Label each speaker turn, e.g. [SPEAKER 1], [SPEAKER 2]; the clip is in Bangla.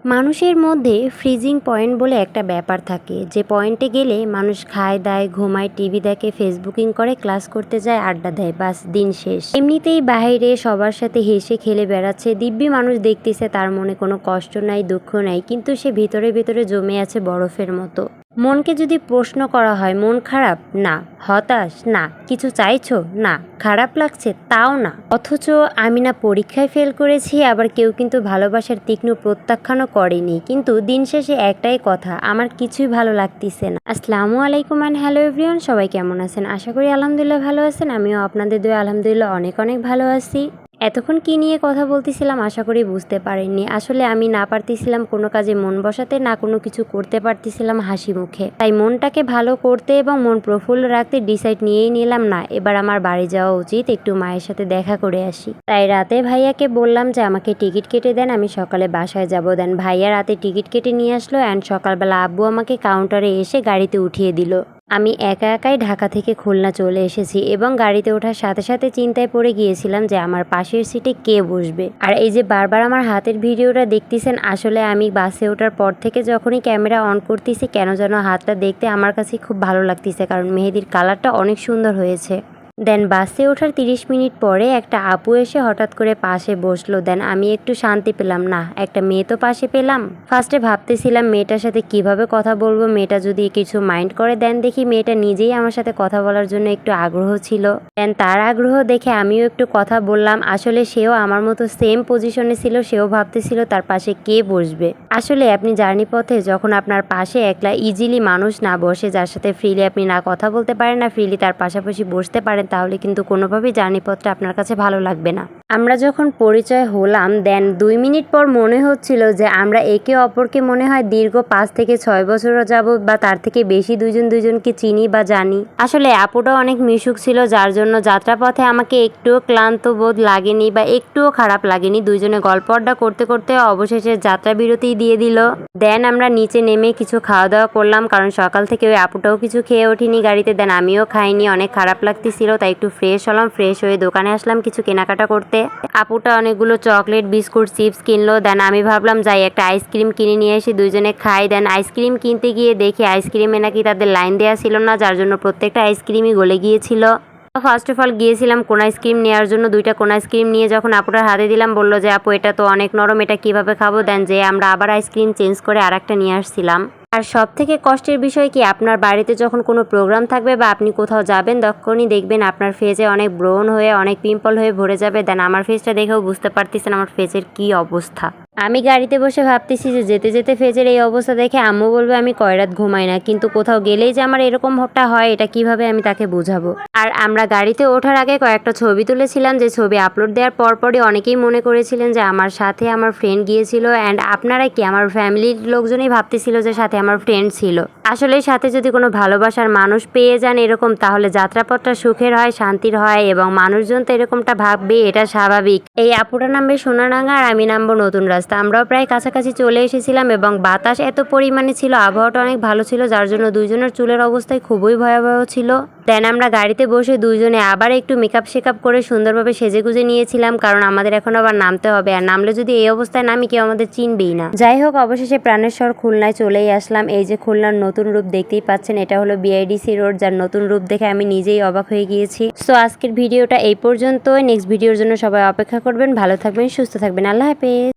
[SPEAKER 1] মানুষের মধ্যে ফ্রিজিং পয়েন্ট বলে একটা ব্যাপার থাকে, যে পয়েন্টে গেলে মানুষ খায় দায় ঘুমায় টিভি দেখে ফেসবুকিং করে ক্লাস করতে যায় আড্ডা দেয়, বাস দিন শেষ। এমনিতেই বাইরে সবার সাথে হেসে খেলে বেড়াচ্ছে, দিব্যি মানুষ দেখতেছে, তার মনে কোনো কষ্ট নাই দুঃখ নাই, কিন্তু সে ভিতরে ভিতরে জমে আছে বরফের মতো। মনকে যদি প্রশ্ন করা হয় মন খারাপ না, হতাশ না, কিছু চাইছো না, খারাপ লাগছে তাও না, অথচ আমি না পরীক্ষায় ফেল করেছি, আবার কেউ কিন্তু ভালোবাসার তীক্ষ্ণ প্রত্যাখ্যানও করেনি, কিন্তু দিন শেষে একটাই কথা, আমার কিছুই ভালো লাগতেছে না। আসসালামু আলাইকুম অ্যান্ড হ্যালো এভরিওয়ান, সবাই কেমন আছেন? আশা করি আলহামদুলিল্লাহ ভালো আছেন। আমিও আপনাদের দোয়া আলহামদুলিল্লাহ অনেক অনেক ভালো আছি। এতক্ষণ কি নিয়ে কথা বলতেছিলাম আশা করি বুঝতে পারেননি। আসলে আমি না পারতেছিলাম কোনো কাজে মন বসাতে, না কোনো কিছু করতে পারতেছিলাম হাসি মুখে। তাই মনটাকে ভালো করতে এবং মন প্রফুল্ল রাখতে ডিসাইড নিয়েই নিলাম, না এবার আমার বাড়ি যাওয়া উচিত, একটু মায়ের সাথে দেখা করে আসি। তাই রাতে ভাইয়াকে বললাম যে আমাকে টিকিট কেটে দেন, আমি সকালে বাসায় যাব। দেন ভাইয়া রাতে টিকিট কেটে নিয়ে আসলো অ্যান্ড সকালবেলা আব্বু আমাকে কাউন্টারে এসে গাড়িতে উঠিয়ে দিল। আমি একা একাই ঢাকা থেকে খুলনা চলে এসেছি এবং গাড়িতে ওঠার সাথে সাথে চিন্তায় পড়ে গিয়েছিলাম যে আমার পাশের সিটে কে বসবে। আর এই যে বারবার আমার হাতের ভিডিওটা দেখতেছেন, আসলে আমি বাসে ওঠার পর থেকে যখনই ক্যামেরা অন করতেছি কেন যেন হাতটা দেখতে আমার কাছে খুব ভালো লাগতেছে, কারণ মেহেদির কালারটা অনেক সুন্দর হয়েছে। দেন বাসে ওঠার 30 মিনিট পরে একটা আপু এসে হঠাৎ করে পাশে বসলো। দেন আমি একটু শান্তি পেলাম, না একটা মেয়ে তো পাশে পেলাম। ফার্স্টে ভাবতেছিলাম মেয়েটার সাথে কিভাবে কথা বলবো, মেয়েটা যদি কিছু মাইন্ড করে। দেন দেখি মেয়েটা নিজেই আমার সাথে কথা বলার জন্য একটু আগ্রহ ছিল। দেন তার আগ্রহ দেখে আমিও একটু কথা বললাম। আসলে সেও আমার মতো সেম পজিশনে ছিল, সেও ভাবতেছিল তার পাশে কে বসবে। আসলে আপনি জার্নি পথে যখন আপনার পাশে একলা ইজিলি মানুষ না বসে, যার সাথে ফ্রিলি আপনি না কথা বলতে পারেন না ফ্রিলি তার পাশাপাশি বসতে পারেন, তাহলে কিন্তু কোনোভাবেই জার্নি পথটা আপনার কাছে ভালো লাগবে না। আমরা যখন পরিচয় হলাম দেন 2 মিনিট পর মনে হচ্ছিল যে আমরা একে অপরকে মনে হয় দীর্ঘ 5 থেকে 6 বছরও যাবত বা তার থেকে বেশি দুইজন দুইজনকে চিনি বা জানি। আসলে আপুটা অনেক মিশুক ছিল, যার জন্য যাত্রাপথে আমাকে একটুও ক্লান্ত বোধ লাগেনি বা একটুও খারাপ লাগেনি। দুইজনে গল্প আড্ডা করতে করতে অবশেষে যাত্রা বিরতি দিয়ে দিল। দেন আমরা নিচে নেমে কিছু খাওয়া দাওয়া করলাম, কারণ সকাল থেকে ওই আপুটাও কিছু খেয়ে ওঠেনি গাড়িতে। দেন আমিও খাইনি, অনেক খারাপ লাগতেছিল, তাই একটু ফ্রেশ হলাম। ফ্রেশ হয়ে দোকানে আসলাম কিছু কেনাকাটা করতে। আপুটা অনেকগুলো চকলেট বিস্কুট চিপস কিনলো। দেন আমি ভাবলাম যাই একটা আইসক্রিম কিনে নিয়ে এসে দুইজনে খাই। দেন আইসক্রিম কিনতে গিয়ে দেখি আইসক্রিমে নাকি তাদের লাইন দেওয়া ছিল না, যার জন্য প্রত্যেকটা আইসক্রিমই গলে গিয়েছিল। ফার্স্ট অফ অল গিয়েছিলাম কোন আইসক্রিম নেওয়ার জন্য। 2টা কোন আইসক্রিম নিয়ে যখন আপুটার হাতে দিলাম, বললো যে আপু এটা তো অনেক নরম, এটা কিভাবে খাবো। দেন যে আমরা আবার আইসক্রিম চেঞ্জ করে আরেকটা নিয়ে আসছিলাম। আর সব থেকে কষ্টের বিষয় কি, আপনার বাড়িতে যখন কোনো প্রোগ্রাম থাকবে বা আপনি কোথাও যাবেন, তখনই দেখবেন আপনার ফেসে অনেক ব্রণ হয়ে অনেক পিম্পল হয়ে ভরে যাবে। দেন আমার ফেসটা দেখেও বুঝতে পারতেছেন আমার ফেসের কি অবস্থা। আমি গাড়িতে বসে ভাবতেছি যে যেতে যেতে ফেজের এই অবস্থা দেখে আম্মু বলবে আমি কয় রাত ঘুমাই না, কিন্তু কোথাও গেলেই যে আমার এরকমটা হয় এটা কিভাবে আমি তাকে বোঝাবো। আর আমরা গাড়িতে ওঠার আগে কয়েকটা ছবি তুলেছিলাম, যে ছবি আপলোড দেওয়ার পরপরই অনেকেই মনে করেছিলেন যে আমার সাথে আমার ফ্রেন্ড গিয়েছিল, অ্যান্ড আপনারা কি আমার ফ্যামিলির লোকজনই ভাবতেছিল যে সাথে আমার ফ্রেন্ড ছিল। আসলে সাথে যদি কোনো ভালোবাসার মানুষ পেয়ে যান এরকম, তাহলে যাত্রাপথটা সুখের হয়, শান্তির হয়, এবং মানুষজন তো এরকমটা ভাববে, এটা স্বাভাবিক। এই আপুটা নামবে সোনারাঙ্গা আর আমি নামবো নতুন রাস্তা। আমরাও প্রায় কাছাকাছি চলে এসেছিলাম এবং বাতাস এত পরিমাণে ছিল, আবহাওয়াটা অনেক ভালো ছিল, যার জন্য দুইজনের চুলের অবস্থায় খুবই ভয়াবহ ছিল। দেন আমরা গাড়িতে বসে দুইজনে আবার একটু মেকআপ শেকআপ করে সুন্দরভাবে সেজে গুজে নিয়েছিলাম, কারণ আমাদের এখন আবার নামতে হবে, আর নামলে যদি এই অবস্থায় নামি কেউ আমাদের চিনবেই না। যাই হোক, অবশেষে প্রাণের শহর খুলনায় চলেই আসলাম। এই যে খুলনার নতুন রূপ দেখতেই পাচ্ছেন, এটা হলো বিআইডিসি রোড, যার নতুন রূপ দেখে আমি নিজেই অবাক হয়ে গিয়েছি। সো আজকের ভিডিওটা এই পর্যন্ত। নেক্সট ভিডিওর জন্য সবাই অপেক্ষা করবেন। ভালো থাকবেন, সুস্থ থাকবেন, আল্লাহ হাফেজ।